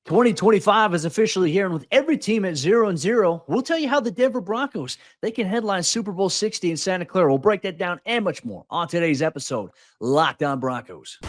2025 is officially here, and with every team at 0-0, we'll tell you how the Denver Broncos, they can headline Super Bowl 60 in Santa Clara. We'll break that down and much more on today's episode, Locked On Broncos.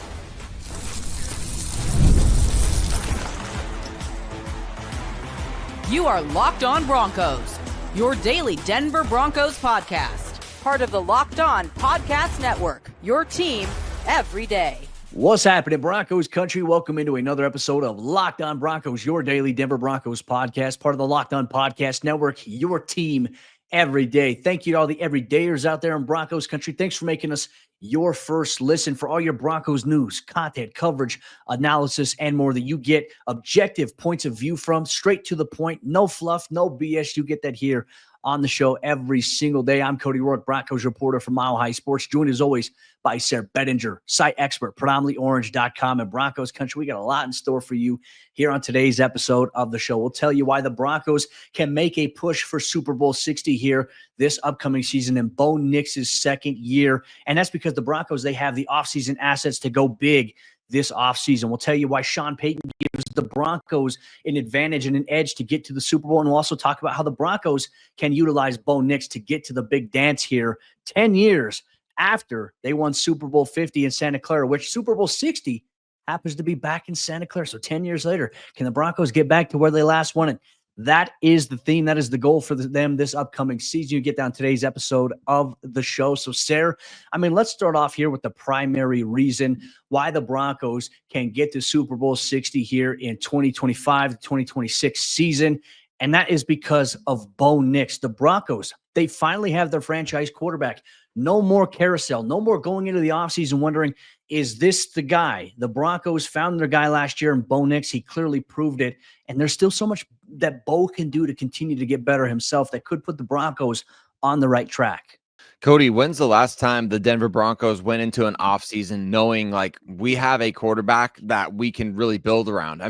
You are Locked On Broncos, your daily Denver Broncos podcast. Part of the Locked On Podcast Network, your team every day. What's happening, Broncos Country? Welcome into another episode of Locked On Broncos, your daily Denver Broncos podcast, part of the Locked On Podcast Network, your team every day. Thank you to all the everydayers out there in Broncos Country. Thanks for making us your first listen for all your Broncos news, content, coverage, analysis, and more that you get objective points of view from, straight to the point, no fluff, no BS. You get that here on the show every single day. I'm Cody Roark, Broncos reporter for Mile High Sports, joined as always by Sayre Bedinger, site expert, predominantlyorange.com, and Broncos Country. We got a lot in store for you here on today's episode of the show. We'll tell you why the Broncos can make a push for Super Bowl 60 here this upcoming season in Bo Nix's second year, and that's because the Broncos, they have the offseason assets to go big this offseason. We'll tell you why Sean Payton gives the Broncos an advantage and an edge to get to the Super Bowl. And we'll also talk about how the Broncos can utilize Bo Nix to get to the big dance here 10 years after they won Super Bowl 50 in Santa Clara, which Super Bowl 60 happens to be back in Santa Clara. So 10 years later, can the Broncos get back to where they last won it? That is the theme. That is the goal for them this upcoming season. You get down today's episode of the show. So, Sayre, let's start off here with the primary reason why the Broncos can get to Super Bowl 60 here in 2025 to 2026 season. And that is because of Bo Nix. The Broncos, they finally have their franchise quarterback. No more carousel. No more going into the offseason wondering, is this the guy? The Broncos found their guy last year in Bo Nix. He clearly proved it. And there's still so much that Bo can do to continue to get better himself that could put the Broncos on the right track. Cody, when's the last time the Denver Broncos went into an offseason knowing like we have a quarterback that we can really build around?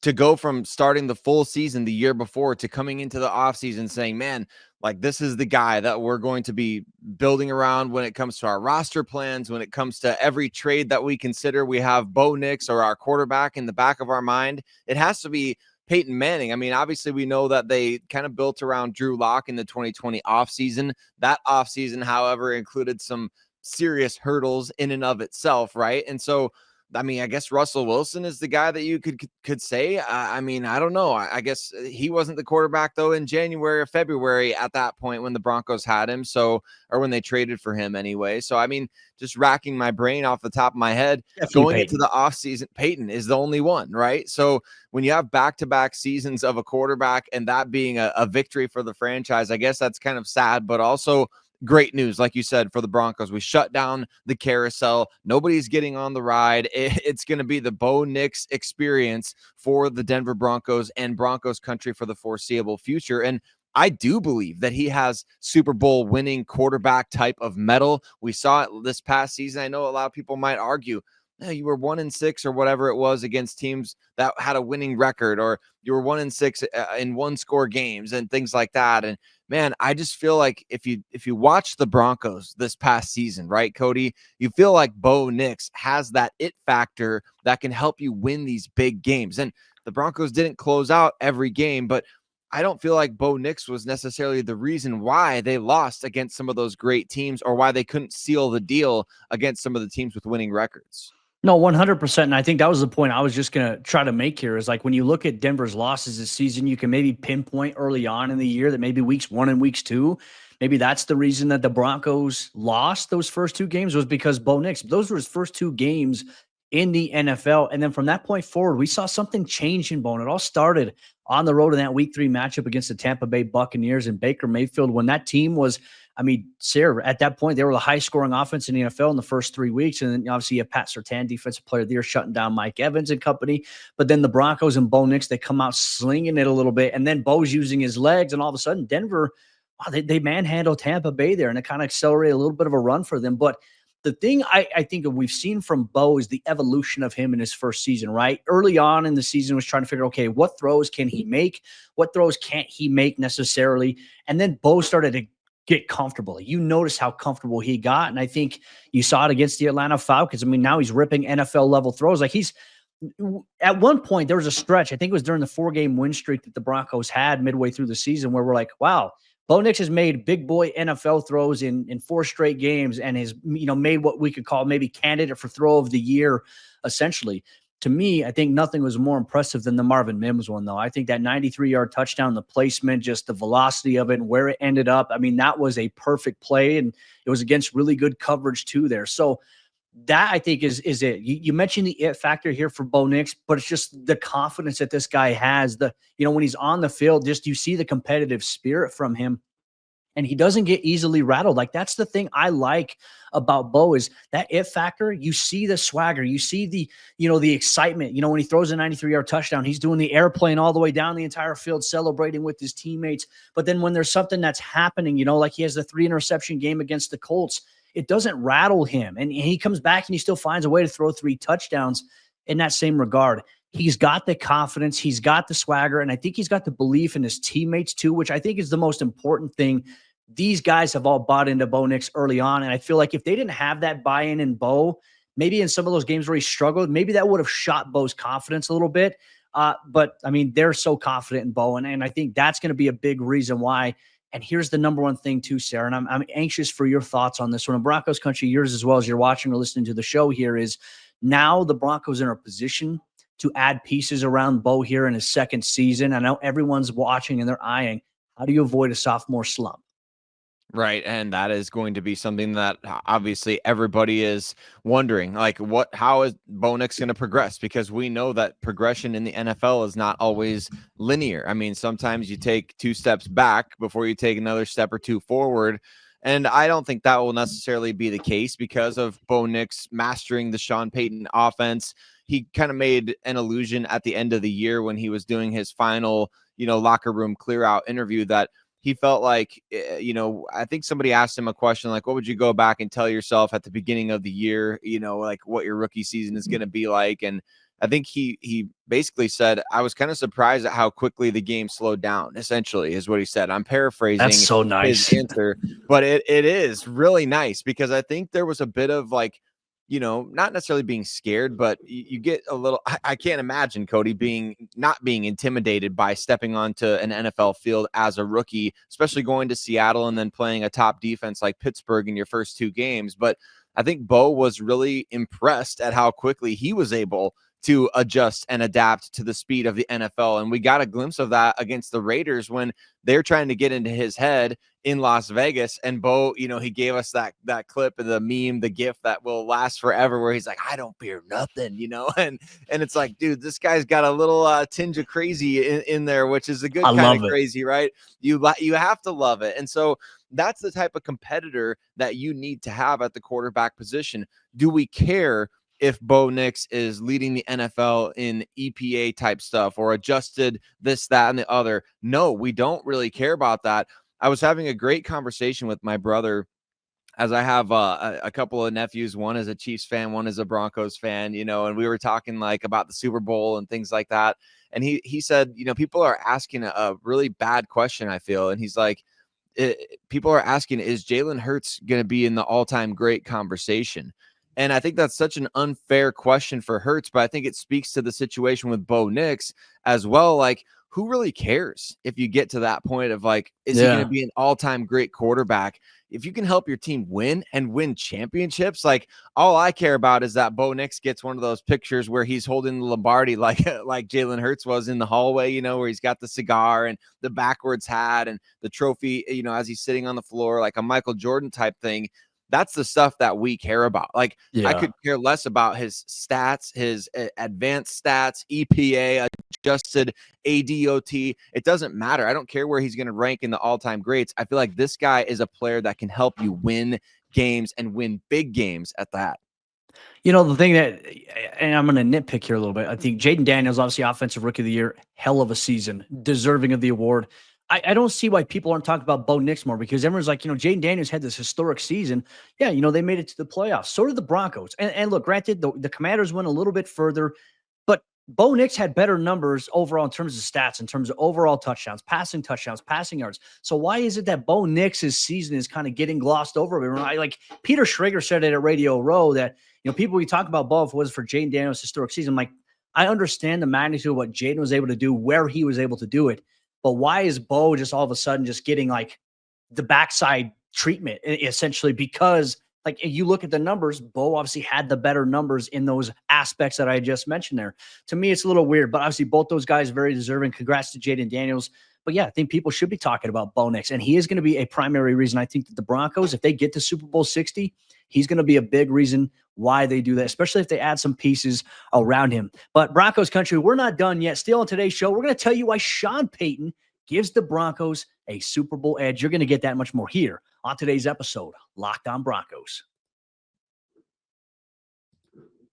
To go from starting the full season the year before to coming into the offseason saying, man, like this is the guy that we're going to be building around when it comes to our roster plans, when it comes to every trade that we consider, we have Bo Nix or our quarterback in the back of our mind. It has to be Peyton Manning. Obviously we know that they kind of built around Drew Lock in the 2020 offseason. That offseason, however, included some serious hurdles in and of itself, right? And so I guess Russell Wilson is the guy that you could say. I don't know. I guess he wasn't the quarterback, though, in January or February at that point when the Broncos had him. So, or when they traded for him anyway. So, just racking my brain off the top of my head, going into the offseason, Peyton is the only one, right? So when you have back-to-back seasons of a quarterback and that being a victory for the franchise, I guess that's kind of sad, but also great news, like you said, for the Broncos. We shut down the carousel. Nobody's getting on the ride. It's going to be the Bo Nix experience for the Denver Broncos and Broncos Country for the foreseeable future. And I do believe that he has Super Bowl winning quarterback type of mettle. We saw it this past season. I know a lot of people might argue, you were 1-6 or whatever it was against teams that had a winning record, or you were 1-6 in one-score games and things like that. And man, I just feel like if you watch the Broncos this past season, right, Cody, you feel like Bo Nix has that it factor that can help you win these big games. And the Broncos didn't close out every game, but I don't feel like Bo Nix was necessarily the reason why they lost against some of those great teams, or why they couldn't seal the deal against some of the teams with winning records. No, 100%. And I think that was the point I was just going to try to make here is like when you look at Denver's losses this season, you can maybe pinpoint early on in the year that maybe weeks 1 and weeks 2, maybe that's the reason that the Broncos lost those first 2 games was because Bo Nix. Those were his first 2 games in the NFL. And then from that point forward, we saw something change in Bo. And it all started on the road in that week 3 matchup against the Tampa Bay Buccaneers and Baker Mayfield when that team was – Sayre, at that point, they were the high-scoring offense in the NFL in the first 3 weeks. And then obviously you have Pat Surtain, defensive player of the year, shutting down Mike Evans and company. But then the Broncos and Bo Nix, they come out slinging it a little bit. And then Bo's using his legs. And all of a sudden, Denver, they manhandled Tampa Bay there. And it kind of accelerated a little bit of a run for them. But the thing I think we've seen from Bo is the evolution of him in his first season, right? Early on in the season was trying to figure, okay, what throws can he make? What throws can't he make necessarily? And then Bo started to get comfortable. You notice how comfortable he got. And I think you saw it against the Atlanta Falcons. Now he's ripping NFL level throws. Like At one point, there was a stretch, I think it was during the 4-game win streak that the Broncos had midway through the season, where we're like, wow, Bo Nix has made big boy NFL throws in 4 straight games and has, made what we could call maybe candidate for throw of the year, essentially. To me, I think nothing was more impressive than the Marvin Mims one, though. I think that 93-yard touchdown, the placement, just the velocity of it and where it ended up, I mean, that was a perfect play, and it was against really good coverage too there. So that, I think, is it. You mentioned the it factor here for Bo Nix, but it's just the confidence that this guy has. When he's on the field, just you see the competitive spirit from him, and he doesn't get easily rattled. Like, that's the thing I like about Bo, is that it factor. You see the swagger, you see the excitement. When he throws a 93-yard touchdown, he's doing the airplane all the way down the entire field, celebrating with his teammates. But then when there's something that's happening, like he has the 3-interception game against the Colts, it doesn't rattle him. And he comes back and he still finds a way to throw 3 touchdowns in that same regard. He's got the confidence, he's got the swagger, and I think he's got the belief in his teammates too, which I think is the most important thing. These guys have all bought into Bo Nix early on, and I feel like if they didn't have that buy-in in Bo, maybe in some of those games where he struggled, maybe that would have shot Bo's confidence a little bit. But, I mean, they're so confident in Bo, and I think that's going to be a big reason why. And here's the number one thing too, Sayre, and I'm anxious for your thoughts on this one. In Broncos Country, yours as well, as you're watching or listening to the show here, is now the Broncos are in a position to add pieces around Bo here in his second season. I know everyone's watching and they're eyeing, how do you avoid a sophomore slump? Right. And that is going to be something that obviously everybody is wondering, like, how is Bo Nix going to progress? Because we know that progression in the NFL is not always linear. I mean, sometimes you take 2 steps back before you take another step or 2 forward. And I don't think that will necessarily be the case because of Bo Nix mastering the Sean Payton offense. He kind of made an allusion at the end of the year when he was doing his final, locker room clear out interview, that he felt like, I think somebody asked him a question like, what would you go back and tell yourself at the beginning of the year, like what your rookie season is going to be like? And I think he basically said, I was kind of surprised at how quickly the game slowed down, essentially, is what he said. I'm paraphrasing. That's so nice. His answer, but it is really nice, because I think there was a bit of like, not necessarily being scared, but you get a little, I can't imagine Cody not being intimidated by stepping onto an NFL field as a rookie, especially going to Seattle and then playing a top defense like Pittsburgh in your first 2 games. But I think Bo was really impressed at how quickly he was able to adjust and adapt to the speed of the NFL. And we got a glimpse of that against the Raiders when they're trying to get into his head in Las Vegas. And Bo, he gave us that clip of the meme, the GIF that will last forever, where he's like, I don't fear nothing, and it's like, dude, this guy's got a little tinge of crazy in there, which is a good kind of crazy, right? You have to love it. And so that's the type of competitor that you need to have at the quarterback position. Do we care if Bo Nix is leading the NFL in EPA type stuff or adjusted this, that, and the other? No, we don't really care about that. I was having a great conversation with my brother, as I have a couple of nephews. One is a Chiefs fan, one is a Broncos fan, and we were talking like about the Super Bowl and things like that. And he said, people are asking a really bad question, I feel. And he's like, people are asking, is Jalen Hurts going to be in the all-time great conversation? And I think that's such an unfair question for Hurts, but I think it speaks to the situation with Bo Nix as well. Like, who really cares if you get to that point of like, is he going to be an all-time great quarterback? If you can help your team win and win championships, like, all I care about is that Bo Nix gets one of those pictures where he's holding the Lombardi like Jalen Hurts was in the hallway, where he's got the cigar and the backwards hat and the trophy, as he's sitting on the floor, like a Michael Jordan type thing. That's the stuff that we care about. Like, I could care less about his stats, his advanced stats, EPA, adjusted ADOT. It doesn't matter. I don't care where he's going to rank in the all-time greats. I feel like this guy is a player that can help you win games and win big games at that. The thing that, and I'm going to nitpick here a little bit, I think Jaden Daniels, obviously Offensive Rookie of the Year, hell of a season, deserving of the award. I don't see why people aren't talking about Bo Nix more, because everyone's like, Jaden Daniels had this historic season. Yeah, they made it to the playoffs. So did the Broncos. And look, granted, the Commanders went a little bit further, but Bo Nix had better numbers overall in terms of stats, in terms of overall touchdowns, passing yards. So why is it that Bo Nix's season is kind of getting glossed over? Like Peter Schrager said it at Radio Row that, people, we talk about Bo, if it was for Jaden Daniels' historic season, I'm like, I understand the magnitude of what Jaden was able to do, where he was able to do it. But why is Bo just all of a sudden just getting like the backside treatment, essentially? Because like you look at the numbers, Bo obviously had the better numbers in those aspects that I just mentioned there. To me, it's a little weird, but obviously both those guys very deserving. Congrats to Jaden Daniels. But yeah, I think people should be talking about Bo Nix, and he is going to be a primary reason. I think that the Broncos, if they get to Super Bowl 60, he's going to be a big reason why they do that, especially if they add some pieces around him. But Broncos Country, we're not done yet. Still on today's show, we're going to tell you why Sean Payton gives the Broncos a Super Bowl edge. You're going to get that much more here on today's episode, Locked On Broncos.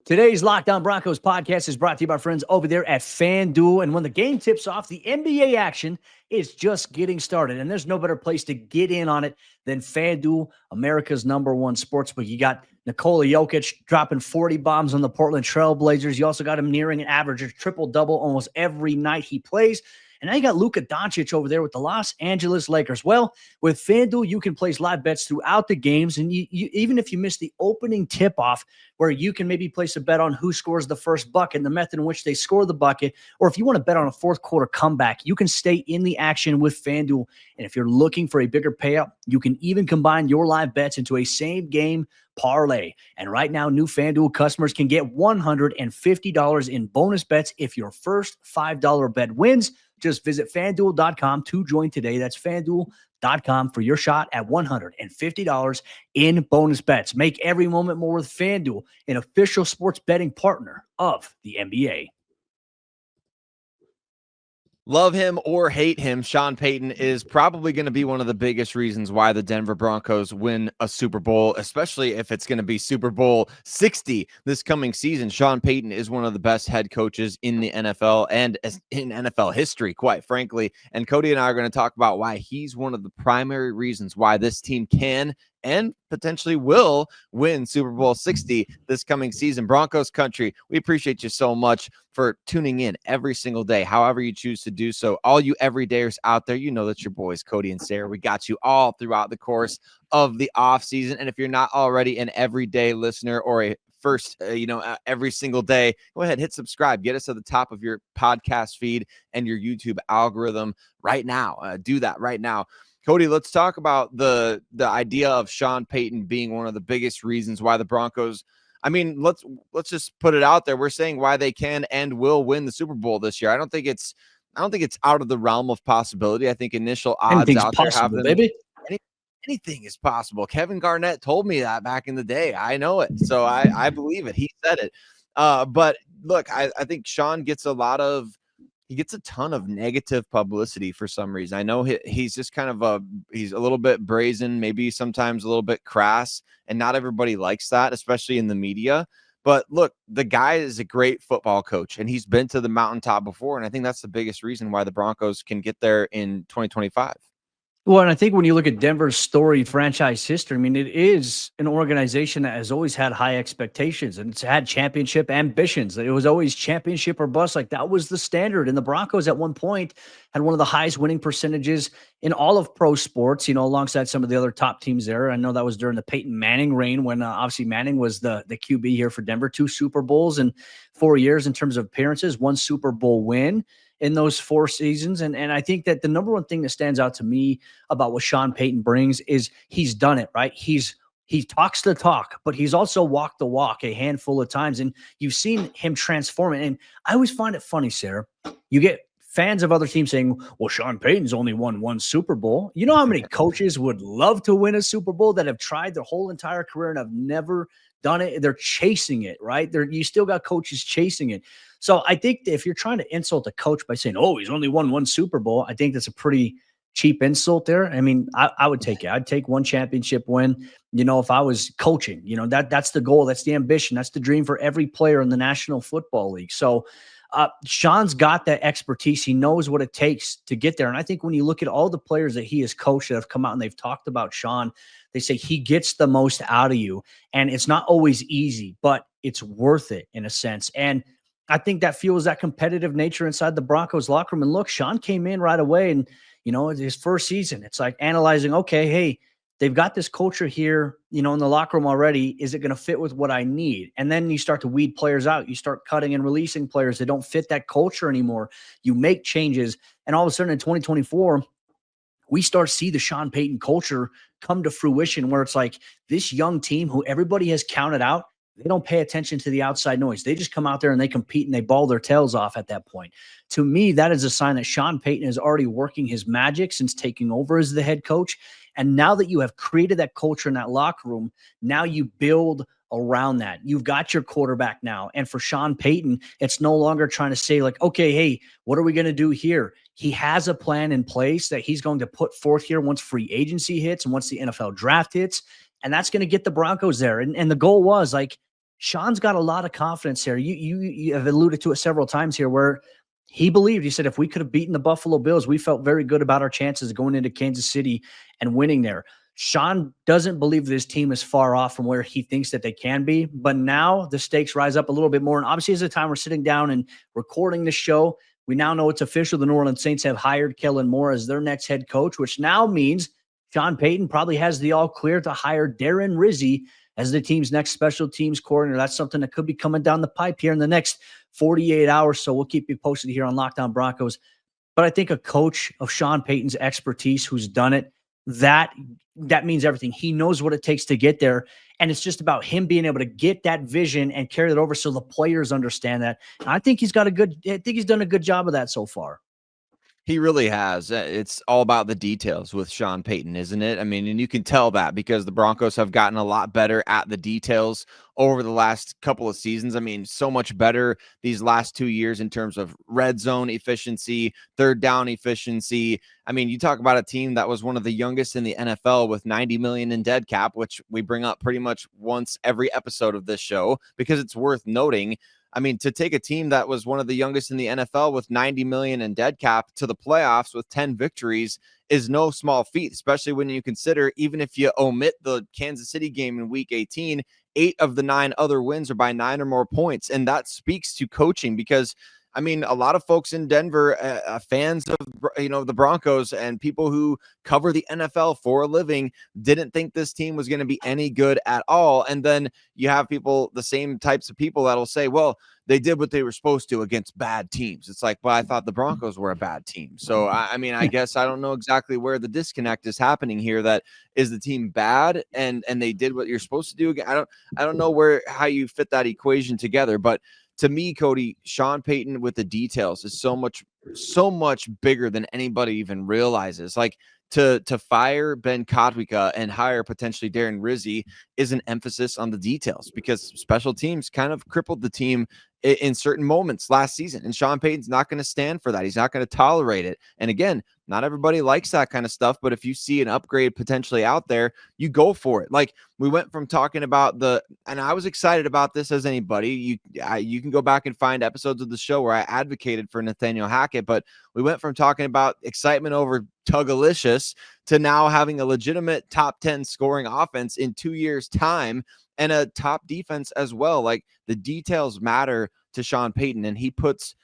Today's Locked On Broncos podcast is brought to you by friends over there at FanDuel. And when the game tips off, the NBA action is just getting started. And there's no better place to get in on it than FanDuel, America's #1 sportsbook. You got Nikola Jokic dropping 40 bombs on the Portland Trail Blazers. You also got him nearing an average of triple-double almost every night he plays. And now you got Luka Doncic over there with the Los Angeles Lakers. Well, with FanDuel, you can place live bets throughout the games. And you even if you miss the opening tip-off, where you can maybe place a bet on who scores the first bucket and the method in which they score the bucket, or if you want to bet on a fourth quarter comeback, you can stay in the action with FanDuel. And if you're looking for a bigger payout, you can even combine your live bets into a same-game parlay. And right now, new FanDuel customers can get $150 in bonus bets if your first $5 bet wins. Just visit FanDuel.com to join today. That's FanDuel.com for your shot at $150 in bonus bets. Make every moment more with FanDuel, an official sports betting partner of the NBA. Love him or hate him, Sean Payton is probably going to be one of the biggest reasons why the Denver Broncos win a Super Bowl, especially if it's going to be Super Bowl 60 this coming season. Sean Payton is one of the best head coaches in the NFL and in NFL history, quite frankly. And Cody and I are going to talk about why he's one of the primary reasons why this team can and potentially will win Super Bowl 60 this coming season. Broncos Country, we appreciate you so much for tuning in every single day, however you choose to do so. All you everydayers out there, you know that's your boys, Cody and Sayre. We got you all throughout the course of the offseason. And if you're not already an everyday listener or a first, every single day, go ahead, hit subscribe, get us at the top of your podcast feed and your YouTube algorithm right now. Do that right now. Cody, let's talk about the idea of Sean Payton being one of the biggest reasons why the Broncos, I mean, let's just put it out there. We're saying why they can and will win the Super Bowl this year. I don't think it's out of the realm of possibility. I think initial odds Anything's out possible, there have baby. Anything is possible. Kevin Garnett told me that back in the day. I know it. So I believe it. He said it. But look, I think Sean gets he gets a ton of negative publicity for some reason. I know he's just kind of he's a little bit brazen, maybe sometimes a little bit crass, and not everybody likes that, especially in the media. But look, the guy is a great football coach, and he's been to the mountaintop before, and I think that's the biggest reason why the Broncos can get there in 2025. Well, and I think when you look at Denver's storied franchise history, I mean, it is an organization that has always had high expectations and it's had championship ambitions. It was always championship or bust. Like that was the standard. And the Broncos at one point had one of the highest winning percentages in all of pro sports, alongside some of the other top teams there. I know that was during the Peyton Manning reign when obviously Manning was the QB here for Denver, 2 Super Bowls in 4 years in terms of appearances, 1 Super Bowl win in those 4 seasons. And I think that the number one thing that stands out to me about what Sean Payton brings is he's done it, right? He talks the talk, but he's also walked the walk a handful of times. And you've seen him transform it. And I always find it funny, Sayre. You get fans of other teams saying, well, Sean Payton's only won 1 Super Bowl. You know how many coaches would love to win a Super Bowl that have tried their whole entire career and have never done it? They're chasing it, right? You still got coaches chasing it. So I think if you're trying to insult a coach by saying, oh, he's only won 1 Super Bowl, I think that's a pretty cheap insult there. I mean, I would take it. I'd take 1 championship win, if I was coaching. That's the goal. That's the ambition. That's the dream for every player in the National Football League. So Sean's got that expertise. He knows what it takes to get there. And I think when you look at all the players that he has coached that have come out and they've talked about Sean, they say he gets the most out of you. And it's not always easy, but it's worth it in a sense. And I think that fuels that competitive nature inside the Broncos locker room. And look, Sean came in right away and, his first season, it's like analyzing, okay, hey, they've got this culture here, in the locker room already. Is it going to fit with what I need? And then you start to weed players out. You start cutting and releasing players that don't fit that culture anymore. You make changes. And all of a sudden in 2024, we start to see the Sean Payton culture come to fruition, where it's like this young team who everybody has counted out, they don't pay attention to the outside noise. They just come out there and they compete and they ball their tails off at that point. To me, that is a sign that Sean Payton is already working his magic since taking over as the head coach. And now that you have created that culture in that locker room, now you build around that. You've got your quarterback now. And for Sean Payton, it's no longer trying to say like, okay, hey, what are we going to do here? He has a plan in place that he's going to put forth here once free agency hits and once the NFL draft hits. And that's going to get the Broncos there. And the goal was like, Sean's got a lot of confidence here. You have alluded to it several times here where he believed, he said, if we could have beaten the Buffalo Bills, we felt very good about our chances of going into Kansas City and winning there. Sean doesn't believe this team is far off from where he thinks that they can be, but now the stakes rise up a little bit more. And obviously, as the time we're sitting down and recording the show, we now know it's official. The New Orleans Saints have hired Kellen Moore as their next head coach, which now means Sean Payton probably has the all clear to hire Darren Rizzi as the team's next special teams coordinator. That's something that could be coming down the pipe here in the next 48 hours. So we'll keep you posted here on Locked On Broncos. But I think a coach of Sean Payton's expertise who's done it, that means everything. He knows what it takes to get there. And it's just about him being able to get that vision and carry that over so the players understand that. And I think he's done a good job of that so far. He really has. It's all about the details with Sean Payton, isn't it? I mean, and you can tell that because the Broncos have gotten a lot better at the details over the last couple of seasons. I mean, so much better these last 2 years in terms of red zone efficiency, third down efficiency. I mean, you talk about a team that was one of the youngest in the NFL with 90 million in dead cap, which we bring up pretty much once every episode of this show because it's worth noting. I mean, to take a team that was one of the youngest in the NFL with 90 million in dead cap to the playoffs with 10 victories is no small feat, especially when you consider, even if you omit the Kansas City game in week 18, 8 of the 9 other wins are by 9 or more points. And that speaks to coaching because, I mean, a lot of folks in Denver, fans of, the Broncos and people who cover the NFL for a living didn't think this team was going to be any good at all. And then you have people, the same types of people that'll say, well, they did what they were supposed to against bad teams. It's like, well, I thought the Broncos were a bad team. So, I mean, I guess I don't know exactly where the disconnect is happening here. That is the team bad and they did what you're supposed to do. I don't know how you fit that equation together, but to me, Cody, Sean Payton with the details is so much bigger than anybody even realizes. Like to fire Ben Kotwika and hire potentially Darren Rizzi is an emphasis on the details because special teams kind of crippled the team in certain moments last season. And Sean Payton's not going to stand for that. He's not going to tolerate it. And again, not everybody likes that kind of stuff, but if you see an upgrade potentially out there, you go for it. Like we went from talking about and I was excited about this as anybody. You can go back and find episodes of the show where I advocated for Nathaniel Hackett, but we went from talking about excitement over Tugalicious to now having a legitimate top 10 scoring offense in 2 years' time and a top defense as well. Like the details matter to Sean Payton, and he puts,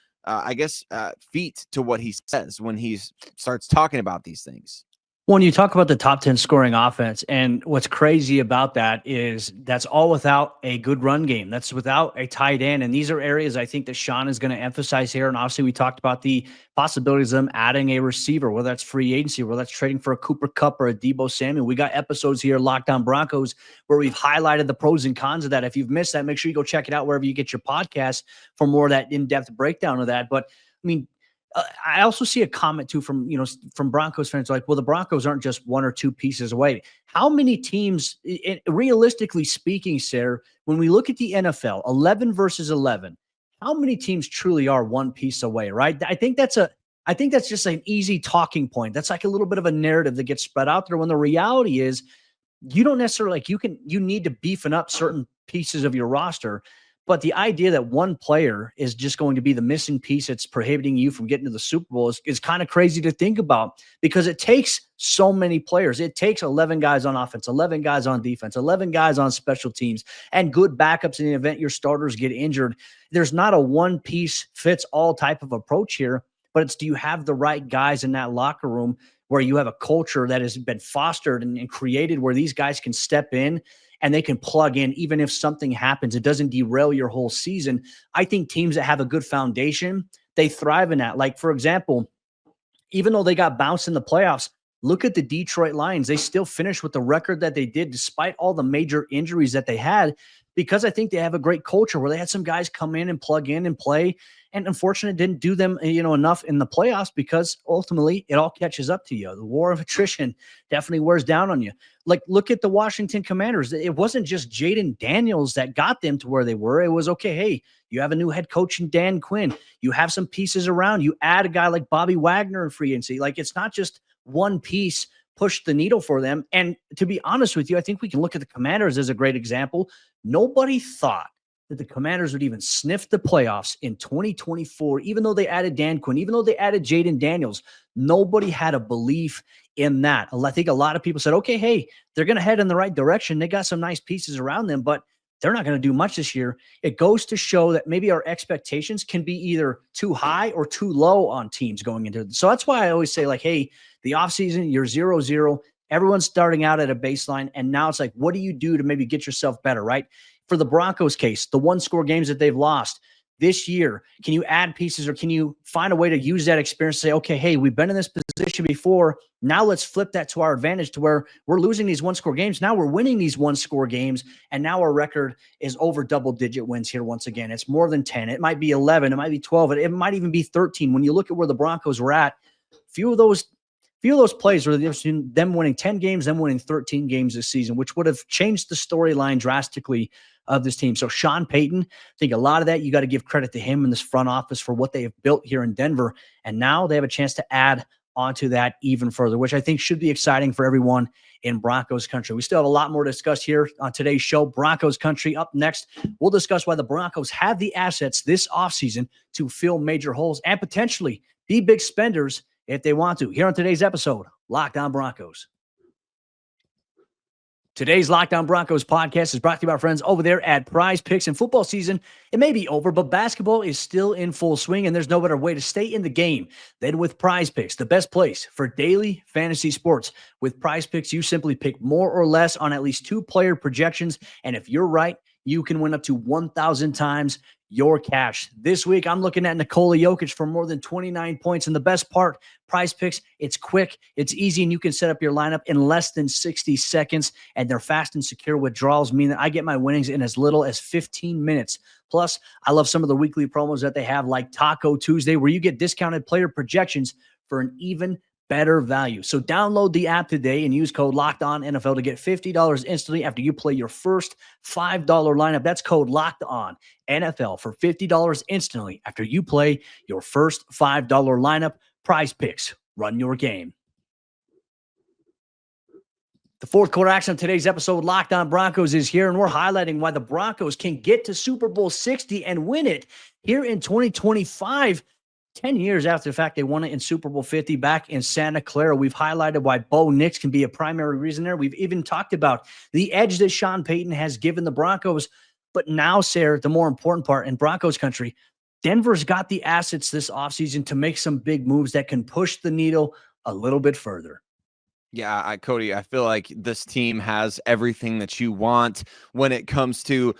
feet to what he says when he starts talking about these things. When you talk about the top 10 scoring offense, and what's crazy about that is that's all without a good run game. That's without a tight end. And these are areas I think that Sean is going to emphasize here. And obviously we talked about the possibilities of them adding a receiver, whether that's free agency, whether that's trading for a Cooper Kupp or a Deebo Samuel. We got episodes here, Locked On Broncos, where we've highlighted the pros and cons of that. If you've missed that, make sure you go check it out wherever you get your podcast for more of that in-depth breakdown of that. But I mean, I also see a comment too from Broncos fans like, well, the Broncos aren't just 1 or 2 pieces away. How many teams, realistically speaking, Sayre, when we look at the NFL, 11 versus 11, how many teams truly are 1 piece away, right? I think that's just an easy talking point. That's like a little bit of a narrative that gets spread out there when the reality is you don't necessarily you need to beefing up certain pieces of your roster. But the idea that one player is just going to be the missing piece that's prohibiting you from getting to the Super Bowl is kind of crazy to think about because it takes so many players. It takes 11 guys on offense, 11 guys on defense, 11 guys on special teams, and good backups in the event your starters get injured. There's not a one piece fits all type of approach here, but it's do you have the right guys in that locker room where you have a culture that has been fostered and created where these guys can step in and they can plug in even if something happens. It doesn't derail your whole season. I think teams that have a good foundation, they thrive in that. Like, for example, even though they got bounced in the playoffs, look at the Detroit Lions. They still finished with the record that they did despite all the major injuries that they had, because I think they have a great culture where they had some guys come in and plug in and play. And unfortunately, it didn't do them, enough in the playoffs, because ultimately it all catches up to you. The war of attrition definitely wears down on you. Like, look at the Washington Commanders. It wasn't just Jaden Daniels that got them to where they were. It was, okay, hey, you have a new head coach in Dan Quinn. You have some pieces around. You add a guy like Bobby Wagner in free agency. Like, it's not just one piece pushed the needle for them. And to be honest with you, I think we can look at the Commanders as a great example. Nobody thought that the Commanders would even sniff the playoffs in 2024, even though they added Dan Quinn, even though they added Jaden Daniels. Nobody had a belief in that. I think a lot of people said, okay, hey, they're going to head in the right direction. They got some nice pieces around them, but they're not going to do much this year. It goes to show that maybe our expectations can be either too high or too low on teams going into it. So that's why I always say, like, hey, the offseason, you're 0-0. Everyone's starting out at a baseline, and now it's like, what do you do to maybe get yourself better, right? For the Broncos case, the one-score games that they've lost this year, can you add pieces, or can you find a way to use that experience to say, okay, hey, we've been in this position before. Now let's flip that to our advantage, to where we're losing these one-score games. Now we're winning these one-score games, and now our record is over double-digit wins here once again. It's more than 10. It might be 11. It might be 12. It might even be 13. When you look at where the Broncos were at, few of those plays were the difference between them winning 10 games, them winning 13 games this season, which would have changed the storyline drastically of this team. So Sean Payton, I think a lot of that, you got to give credit to him and this front office for what they have built here in Denver. And now they have a chance to add onto that even further, which I think should be exciting for everyone in Broncos country. We still have a lot more to discuss here on today's show. Broncos country up next. We'll discuss why the Broncos have the assets this offseason to fill major holes and potentially be big spenders if they want to. Here on today's episode, Locked On Broncos. Today's Locked On Broncos podcast is brought to you by our friends over there at PrizePicks. And football season, it may be over, but basketball is still in full swing, and there's no better way to stay in the game than with PrizePicks, the best place for daily fantasy sports. With PrizePicks, you simply pick more or less on at least 2 player projections, and if you're right, you can win up to 1,000 times your cash. This week, I'm looking at Nikola Jokic for more than 29 points. And the best part, PrizePicks, it's quick, it's easy, and you can set up your lineup in less than 60 seconds. And their fast and secure withdrawals mean that I get my winnings in as little as 15 minutes. Plus, I love some of the weekly promos that they have, like Taco Tuesday, where you get discounted player projections for an even better value. So download the app today and use code LOCKEDONNFL to get $50 instantly after you play your first $5 lineup. That's code LOCKEDONNFL for $50 instantly after you play your first $5 lineup. PrizePicks, run your game. The fourth quarter action of today's episode, Locked On Broncos, is here, and we're highlighting why the Broncos can get to Super Bowl 60 and win it here in 2025. 10 years after the fact they won it in Super Bowl 50 back in Santa Clara. We've highlighted why Bo Nix can be a primary reason there. We've even talked about the edge that Sean Payton has given the Broncos. But now, Sayre, the more important part in Broncos country, Denver's got the assets this offseason to make some big moves that can push the needle a little bit further. Yeah, Cody, I feel like this team has everything that you want when it comes to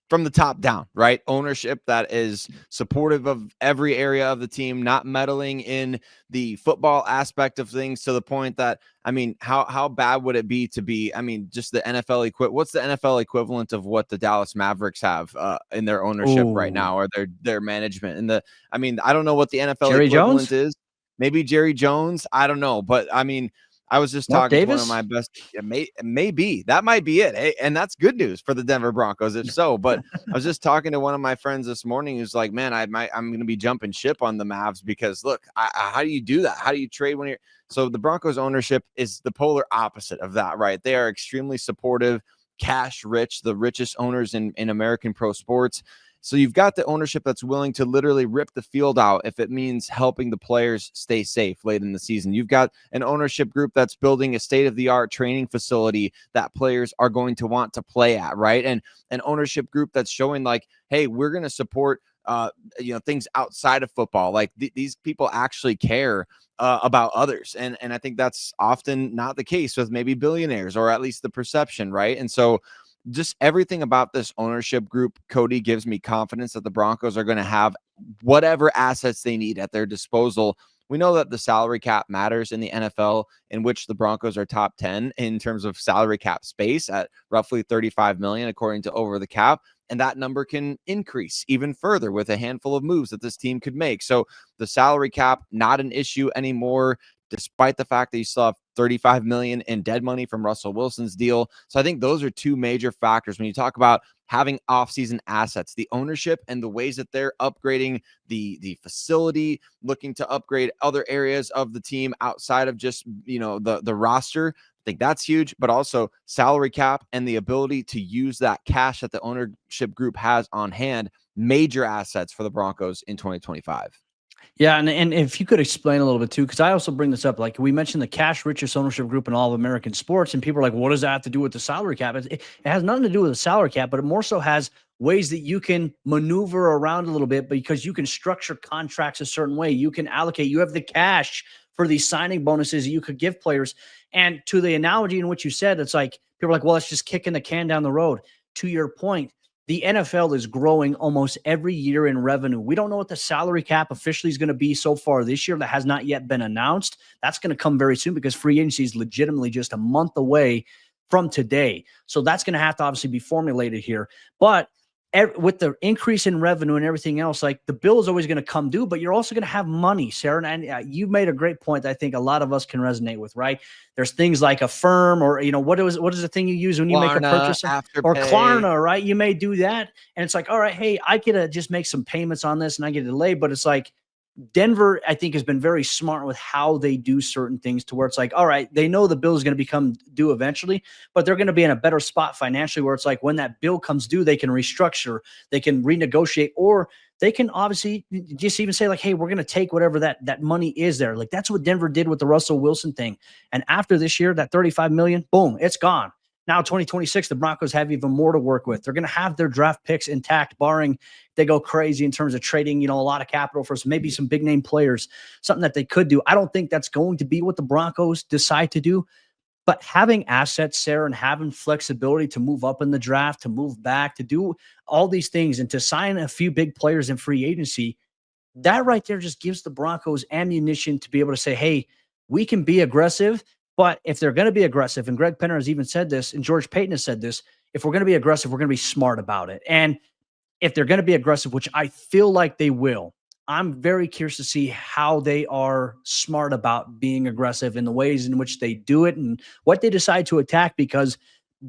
from the top down, right? Ownership that is supportive of every area of the team, not meddling in the football aspect of things, to the point that, I mean, how bad would it be to be, I mean, just the NFL what's the NFL equivalent of what the Dallas Mavericks have in their ownership right now, or their management? And I mean, I don't know what the NFL Jerry equivalent Jones? is. Maybe Jerry Jones. I don't know. But I mean, I was just Mark talking Davis? to one of my best. Maybe that might be it. Hey, and that's good news for the Denver Broncos, if so. But I was just talking to one of my friends this morning who's like, man, I'm going to be jumping ship on the Mavs, because look, how do you do that? How do you trade when you're so the Broncos ownership is the polar opposite of that, right? They are extremely supportive, cash rich, the richest owners in American pro sports. So you've got the ownership that's willing to literally rip the field out if it means helping the players stay safe late in the season. You've got an ownership group that's building a state-of-the-art training facility that players are going to want to play at, right? And an ownership group that's showing like, hey, we're going to support things outside of football. Like these people actually care about others. And I think that's often not the case with maybe billionaires, or at least the perception, right? And so just everything about this ownership group, Cody, gives me confidence that the Broncos are going to have whatever assets they need at their disposal. We know that the salary cap matters in the NFL, in which the Broncos are top 10 in terms of salary cap space at roughly 35 million, according to Over the Cap. And that number can increase even further with a handful of moves that this team could make. So the salary cap, not an issue anymore, despite the fact that you still have 35 million in dead money from Russell Wilson's deal. So I think those are two major factors when you talk about having offseason assets, the ownership and the ways that they're upgrading the facility, looking to upgrade other areas of the team outside of just, the roster. I think that's huge, but also salary cap and the ability to use that cash that the ownership group has on hand, major assets for the Broncos in 2025. Yeah, and if you could explain a little bit too, because I also bring this up, like we mentioned the cash richest ownership group in all of American sports, and people are like, what does that have to do with the salary cap? It has nothing to do with the salary cap, but it more so has ways that you can maneuver around a little bit because you can structure contracts a certain way. You can allocate, you have the cash for these signing bonuses you could give players. And to the analogy in which you said, it's like, people are like, well, it's just kicking the can down the road. To your point, the NFL is growing almost every year in revenue. We don't know what the salary cap officially is going to be so far this year. That has not yet been announced. That's going to come very soon because free agency is legitimately just a month away from today. So that's going to have to obviously be formulated here. But with the increase in revenue and everything else, like the bill is always going to come due, but you're also going to have money, Sayre. And you made a great point that I think a lot of us can resonate with, right? There's things like Affirm, or, what is the thing you use when you make a purchase? Or Klarna, right? You may do that. And it's like, all right, hey, I could just make some payments on this and I get a delay, but it's like, Denver, I think, has been very smart with how they do certain things to where it's like, all right, they know the bill is going to become due eventually, but they're going to be in a better spot financially where it's like when that bill comes due, they can restructure, they can renegotiate, or they can obviously just even say like, hey, we're going to take whatever that money is there. Like that's what Denver did with the Russell Wilson thing. And after this year, that 35 million, boom, it's gone. Now 2026, the Broncos have even more to work with. They're going to have their draft picks intact, barring they go crazy in terms of trading, a lot of capital for maybe some big name players, something that they could do. I don't think that's going to be what the Broncos decide to do, but having assets, Sayre, and having flexibility to move up in the draft, to move back, to do all these things and to sign a few big players in free agency, that right there just gives the Broncos ammunition to be able to say, hey, we can be aggressive. But if they're going to be aggressive, and Greg Penner has even said this, and George Payton has said this, if we're going to be aggressive, we're going to be smart about it. And if they're going to be aggressive, which I feel like they will, I'm very curious to see how they are smart about being aggressive in the ways in which they do it and what they decide to attack, because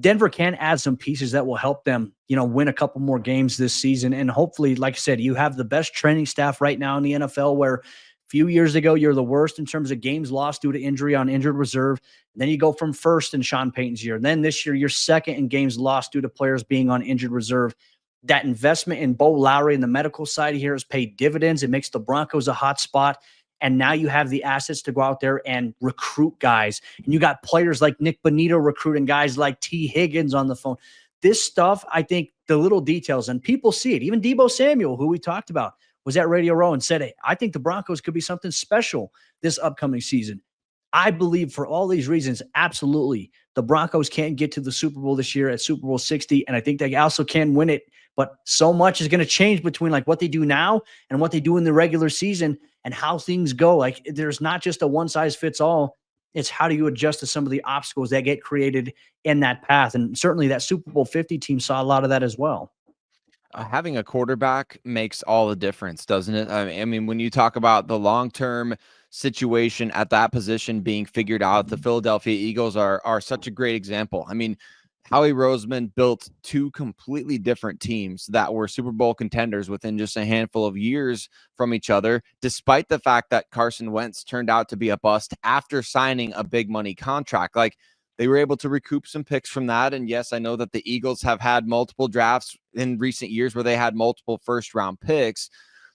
Denver can add some pieces that will help them, win a couple more games this season. And hopefully, like I said, you have the best training staff right now in the NFL, where few years ago, you're the worst in terms of games lost due to injury on injured reserve. And then you go from first in Sean Payton's year. And then this year, you're second in games lost due to players being on injured reserve. That investment in Bo Lowry and the medical side here has paid dividends. It makes the Broncos a hot spot. And now you have the assets to go out there and recruit guys. And you got players like Nick Bonito recruiting guys like T. Higgins on the phone. This stuff, I think the little details, and people see it. Even Deebo Samuel, who we talked about, was at Radio Row and said, hey, I think the Broncos could be something special this upcoming season. I believe for all these reasons, absolutely, the Broncos can get to the Super Bowl this year at Super Bowl 60, and I think they also can win it. But so much is going to change between like what they do now and what they do in the regular season and how things go. Like there's not just a one-size-fits-all. It's how do you adjust to some of the obstacles that get created in that path. And certainly that Super Bowl 50 team saw a lot of that as well. Having a quarterback makes all the difference, doesn't it? I mean, when you talk about the long-term situation at that position being figured out, the Philadelphia Eagles are such a great example. I mean, Howie Roseman built two completely different teams that were Super Bowl contenders within just a handful of years from each other, despite the fact that Carson Wentz turned out to be a bust after signing a big money contract. Like, they were able to recoup some picks from that. And yes, I know that the Eagles have had multiple drafts in recent years where they had multiple first-round picks.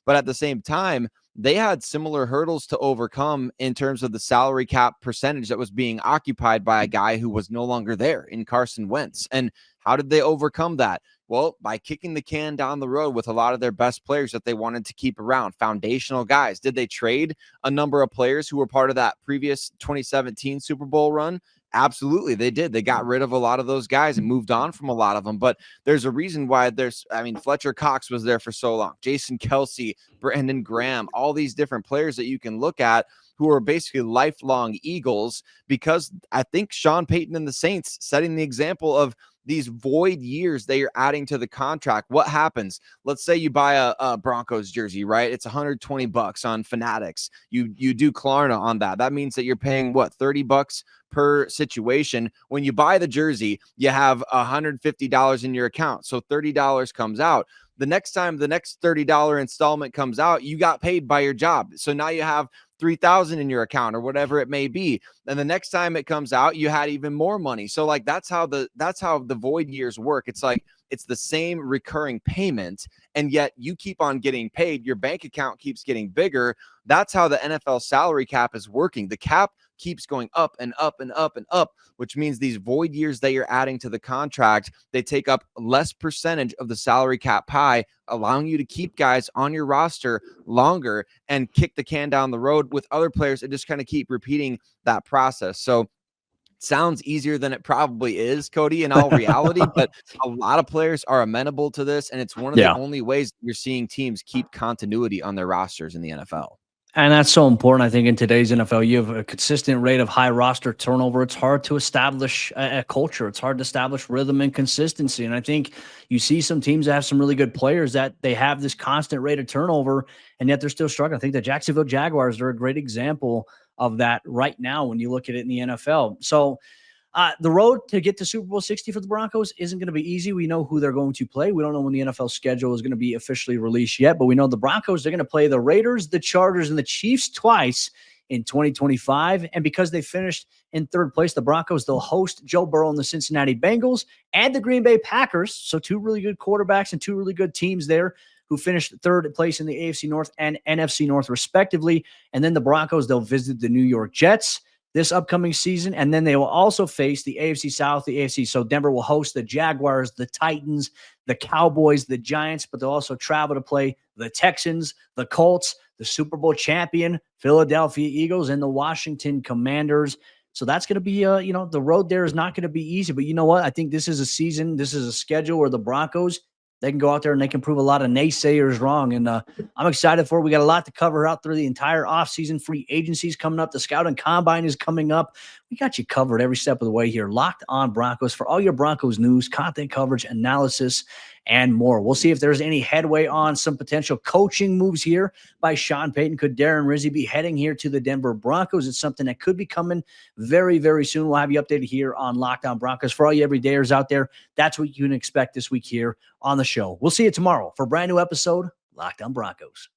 But at the same time, they had similar hurdles to overcome in terms of the salary cap percentage that was being occupied by a guy who was no longer there in Carson Wentz. And how did they overcome that? Well, by kicking the can down the road with a lot of their best players that they wanted to keep around, foundational guys. Did they trade a number of players who were part of that previous 2017 Super Bowl run? Absolutely, they did. They got rid of a lot of those guys and moved on from a lot of them. But there's a reason why Fletcher Cox was there for so long. Jason Kelsey, Brandon Graham, all these different players that you can look at who are basically lifelong Eagles, because I think Sean Payton and the Saints setting the example of these void years they are adding to the contract. What happens? Let's say you buy a Broncos jersey, right? It's $120 on Fanatics. You do Klarna on that. That means that you're paying what, $30 per situation. When you buy the jersey, you have $150 in your account. So $30 comes out. The next time the next $30 installment comes out, you got paid by your job. So now you have $3,000 in your account or whatever it may be. And the next time it comes out, you had even more money. So like that's how the void years work. It's like it's the same recurring payment, and yet you keep on getting paid. Your bank account keeps getting bigger. That's how the NFL salary cap is working. The cap keeps going up and up and up and up, which means these void years that you're adding to the contract, they take up less percentage of the salary cap pie, allowing you to keep guys on your roster longer and kick the can down the road with other players and just kind of keep repeating that process. So sounds easier than it probably is, Cody, in all reality, but a lot of players are amenable to this, and it's one of the only ways you're seeing teams keep continuity on their rosters in the NFL. And that's so important, I think, in today's NFL. You have a consistent rate of high roster turnover. It's hard to establish a culture. It's hard to establish rhythm and consistency. And I think you see some teams that have some really good players that they have this constant rate of turnover, and yet they're still struggling. I think the Jacksonville Jaguars are a great example of that right now when you look at it in the NFL. So the road to get to Super Bowl 60 for the Broncos isn't going to be easy. We know who they're going to play. We don't know when the NFL schedule is going to be officially released yet, but we know the Broncos, they're going to play the Raiders, the Chargers, and the Chiefs twice in 2025. And because they finished in third place, the Broncos, they'll host Joe Burrow and the Cincinnati Bengals and the Green Bay Packers. So two really good quarterbacks and two really good teams there who finished third place in the AFC North and NFC North respectively. And then the Broncos, they'll visit the New York Jets this upcoming season, and then they will also face the AFC South, the AFC. So Denver will host the Jaguars, the Titans, the Cowboys, the Giants, but they'll also travel to play the Texans, the Colts, the Super Bowl champion Philadelphia Eagles, and the Washington Commanders. So that's going to be, the road there is not going to be easy. But you know what? I think this is a season, this is a schedule where the Broncos, they can go out there and they can prove a lot of naysayers wrong. And I'm excited for it. We got a lot to cover out through the entire offseason. Free agencies coming up. The Scouting Combine is coming up. We got you covered every step of the way here. Locked on Broncos for all your Broncos news, content coverage, analysis, and more. We'll see if there's any headway on some potential coaching moves here by Sean Payton. Could Darren Rizzi be heading here to the Denver Broncos? It's something that could be coming very, very soon. We'll have you updated here on Locked On Broncos. For all you everydayers out there, that's what you can expect this week here on the show. We'll see you tomorrow for a brand new episode, Locked On Broncos.